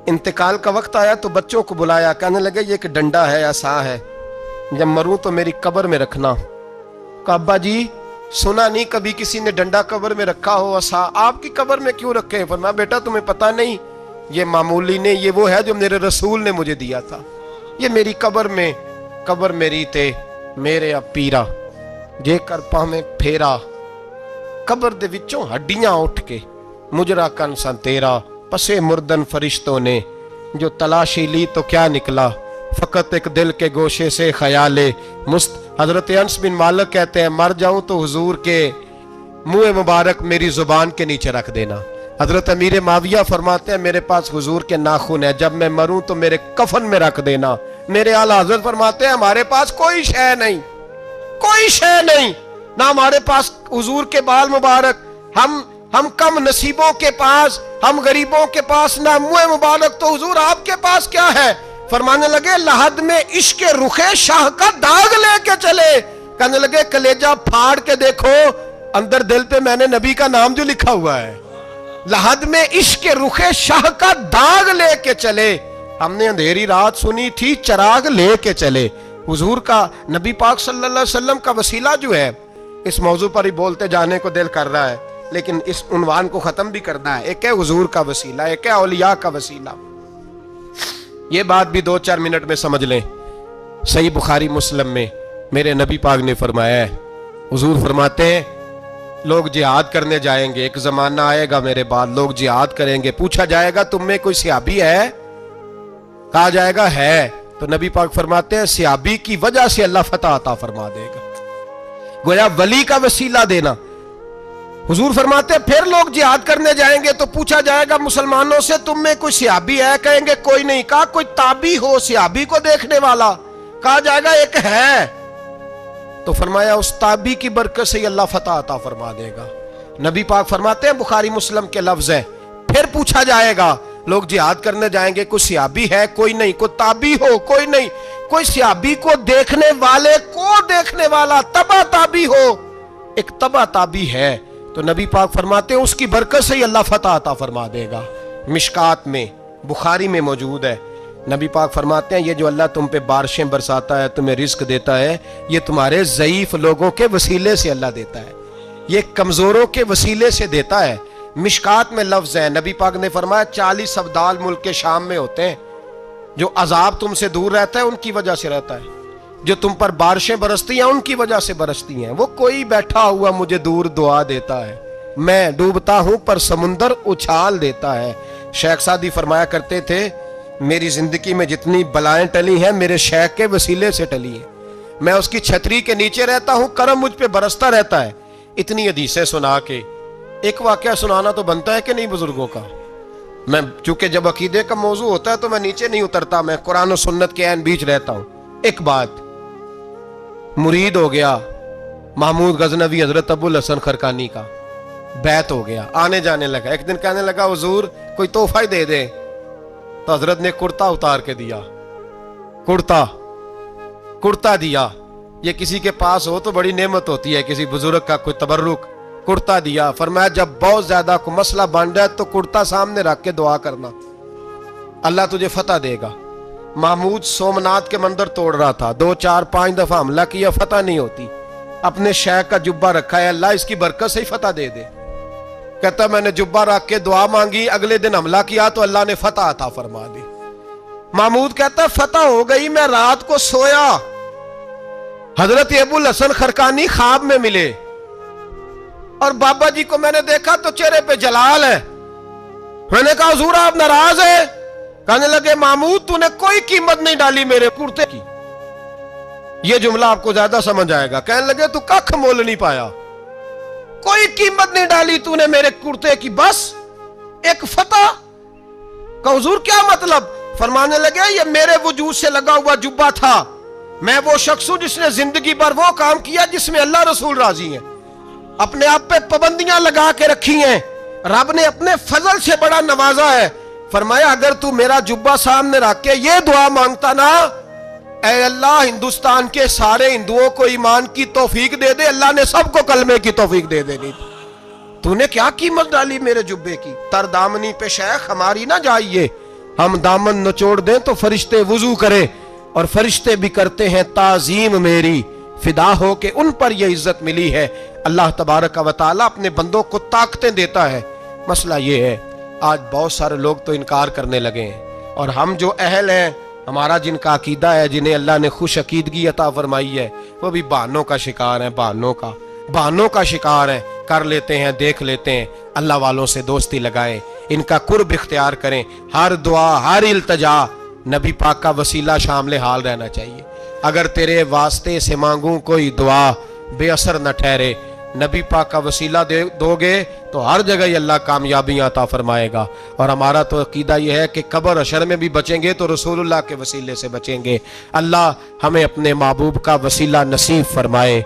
انتقال کا وقت آیا تو بچوں کو بلایا، کہنے لگے یہ ایک ڈنڈا ہے، عصا ہے، جب مروں تو میری قبر میں رکھنا۔ کہا ابا جی سنا نہیں کبھی کسی نے ڈنڈا قبر میں رکھا ہو، عصا آپ کی قبر میں کیوں رکھے؟ فرمایا بیٹا تمہیں پتہ نہیں، یہ معمولی نہیں، یہ وہ ہے جو میرے رسول نے مجھے دیا تھا، یہ میری قبر میں، قبر میری تے میرے اب پیرا جے کر پاویں پھیرا، قبر دے وچوں ہڈیاں اٹھ کے مجرا کن سن تیرا۔ پسے مردن فرشتوں نے جو تلاشی لی تو کیا نکلا، فقط ایک دل کے گوشے سے خیال حضرت انس بن مالک کہتے ہیں مر جاؤں تو حضور کے منہ مبارک میری زبان کے نیچے رکھ دینا۔ حضرت امیر معاویہ فرماتے ہیں میرے پاس حضور کے ناخن ہے، جب میں مروں تو میرے کفن میں رکھ دینا۔ میرے اعلیٰ حضرت فرماتے ہیں ہمارے پاس کوئی شے نہیں، کوئی شے نہیں، نہ ہمارے پاس حضور کے بال مبارک، ہم کم نصیبوں کے پاس، ہم غریبوں کے پاس نہ منہ مبارک، تو حضور آپ کے پاس کیا ہے؟ فرمانے لگے لحد میں عشق رخ شاہ کا داغ لے کے چلے، کہنے لگے کلیجہ پھاڑ کے دیکھو اندر دل پہ میں نے نبی کا نام جو لکھا ہوا ہے۔ لحد میں عشق رخ شاہ کا داغ لے کے چلے، ہم نے اندھیری رات سنی تھی چراغ لے کے چلے. حضور کا نبی پاک صلی اللہ علیہ وسلم کا وسیلہ جو ہے، اس موضوع پر ہی بولتے جانے کو دل کر رہا ہے، لیکن اس عنوان کو ختم بھی کرنا ہے. ایک ہے حضور کا وسیلہ، ایک ہے اولیاء کا وسیلہ. یہ بات بھی 2-4 منٹ میں سمجھ لیں. صحیح بخاری مسلم میں میرے نبی پاک نے فرمایا ہے، حضور فرماتے ہیں لوگ جہاد کرنے جائیں گے، ایک زمانہ آئے گا میرے بعد، لوگ جہاد کریں گے، پوچھا جائے گا تم میں کوئی صحابی ہے؟ کہا جائے گا ہے، تو نبی پاک فرماتے ہیں صحابی کی وجہ سے اللہ فتح عطا فرما دے گا. گویا ولی کا وسیلہ دینا. حضور فرماتے ہیں پھر لوگ جہاد کرنے جائیں گے تو پوچھا جائے گا مسلمانوں سے تم میں کوئی صحابی ہے؟ کہیں گے کوئی نہیں. کہا کوئی تابعی ہو صحابی کو دیکھنے والا؟ کہا جائے گا ایک ہے. تو فرمایا اس تابعی کی برکت سے اللہ فتح عطا فرما دے گا. نبی پاک فرماتے ہیں بخاری مسلم کے لفظ ہے، پھر پوچھا جائے گا لوگ جہاد کرنے جائیں گے کوئی صحابی ہے؟ کوئی نہیں. کوئی تابعی ہو؟ کوئی نہیں. کوئی صحابی کو دیکھنے والے کو دیکھنے والا تبع تابعی ہو؟ ایک تبع تابعی ہے. تو نبی پاک فرماتے ہیں اس کی برکت سے ہی اللہ فتح عطا فرما دے گا. مشکات میں بخاری میں موجود ہے. نبی پاک فرماتے ہیں یہ جو اللہ تم پہ بارشیں برساتا ہے، تمہیں رزق دیتا ہے، یہ تمہارے ضعیف لوگوں کے وسیلے سے اللہ دیتا ہے، یہ کمزوروں کے وسیلے سے دیتا ہے. مشکات میں لفظ ہے، نبی پاک نے فرمایا 40 ابدال ملک کے شام میں ہوتے ہیں. جو عذاب تم سے دور رہتا ہے ان کی وجہ سے رہتا ہے، جو تم پر بارشیں برستی ہیں ان کی وجہ سے برستی ہیں. وہ کوئی بیٹھا ہوا مجھے دور دعا دیتا ہے، میں ڈوبتا ہوں پر سمندر اچھال دیتا ہے. شیخ سعدی فرمایا کرتے تھے میری زندگی میں جتنی بلائیں ٹلی ہیں میرے شیخ کے وسیلے سے ٹلی ہیں. میں اس کی چھتری کے نیچے رہتا ہوں، کرم مجھ پہ برستا رہتا ہے. اتنی حدیثیں سنا کے ایک واقعہ سنانا تو بنتا ہے کہ نہیں بزرگوں کا. میں چونکہ جب عقیدے کا موضوع ہوتا ہے تو میں نیچے نہیں اترتا، میں قرآن و سنت کے عین بیچ رہتا ہوں. ایک بات، مرید ہو گیا محمود غزنوی حضرت ابو الحسن خرقانی کا، بیعت ہو گیا، آنے جانے لگا. ایک دن کہنے لگا حضور کوئی تحفہ ہی دے دے. تو حضرت نے کرتا اتار کے دیا، کرتا دیا. یہ کسی کے پاس ہو تو بڑی نعمت ہوتی ہے، کسی بزرگ کا کوئی تبرک. کرتا دیا. فرمایا جب بہت زیادہ کوئی مسئلہ بن جائے تو کرتا سامنے رکھ کے دعا کرنا، اللہ تجھے فتح دے گا. محمود سومنات کے مندر توڑ رہا تھا، 2 4 5 دفعہ حملہ کیا، فتح نہیں ہوتی. اپنے شیخ کا جبہ رکھا ہے، اللہ اس کی برکت سے ہی فتح دے دے. کہتا میں نے جبہ رکھ کے دعا مانگی، اگلے دن حملہ کیا تو اللہ نے فتح عطا فرما دی. محمود کہتا فتح ہو گئی، میں رات کو سویا، حضرت ابو الحسن خرقانی خواب میں ملے اور بابا جی کو میں نے دیکھا تو چہرے پہ جلال ہے. میں نے کہا حضور آپ ناراض ہیں؟ کہنے لگے محمود تو نے کوئی قیمت نہیں ڈالی میرے کرتے کی. یہ جملہ آپ کو زیادہ سمجھ آئے گا. کہنے لگے تو ککھ مول نہیں پایا، کوئی قیمت نہیں ڈالی تو نے میرے کرتے کی، بس ایک فتح. کہ حضور کیا مطلب؟ فرمانے لگے یہ میرے وجود سے لگا ہوا جبہ تھا، میں وہ شخص ہوں جس نے زندگی بھر وہ کام کیا جس میں اللہ رسول راضی ہیں، اپنے آپ پہ پابندیاں لگا کے رکھی ہیں، رب نے اپنے فضل سے بڑا نوازا ہے. فرمایا اگر تو میرا جبہ سامنے رکھ کے یہ دعا مانگتا نا، اے اللہ ہندوستان کے سارے ہندوؤں کو ایمان کی توفیق دے دے، اللہ نے سب کو کلمے کی توفیق دے دینی. تو نے کیا قیمت ڈالی میرے جبے کی؟ تر دامنی پہ شیخ ہماری نہ جائیے، ہم دامن نچوڑ دیں تو فرشتے وضو کریں، اور فرشتے بھی کرتے ہیں تعظیم میری، فدا ہو کہ ان پر یہ عزت ملی ہے. اللہ تبارک و تعالی اپنے بندوں کو طاقتیں دیتا ہے. مسئلہ یہ ہے آج بہت سارے لوگ تو انکار کرنے لگے ہیں، اور ہم جو اہل ہیں، ہمارا جن کا عقیدہ ہے، جنہیں اللہ نے خوش عقیدگی عطا فرمائی ہے، وہ بھی بہانوں کا شکار ہیں، بہانوں کا شکار ہیں. کر لیتے ہیں، دیکھ لیتے ہیں. اللہ والوں سے دوستی لگائیں، ان کا قرب اختیار کریں. ہر دعا، ہر التجا نبی پاک کا وسیلہ شامل حال رہنا چاہیے. اگر تیرے واسطے سے مانگوں کوئی دعا بے اثر نہ ٹھہرے، نبی پاک کا وسیلہ دو گے تو ہر جگہ ہی اللہ کامیابیاں عطا فرمائے گا. اور ہمارا تو عقیدہ یہ ہے کہ قبر حشر میں بھی بچیں گے تو رسول اللہ کے وسیلے سے بچیں گے. اللہ ہمیں اپنے محبوب کا وسیلہ نصیب فرمائے.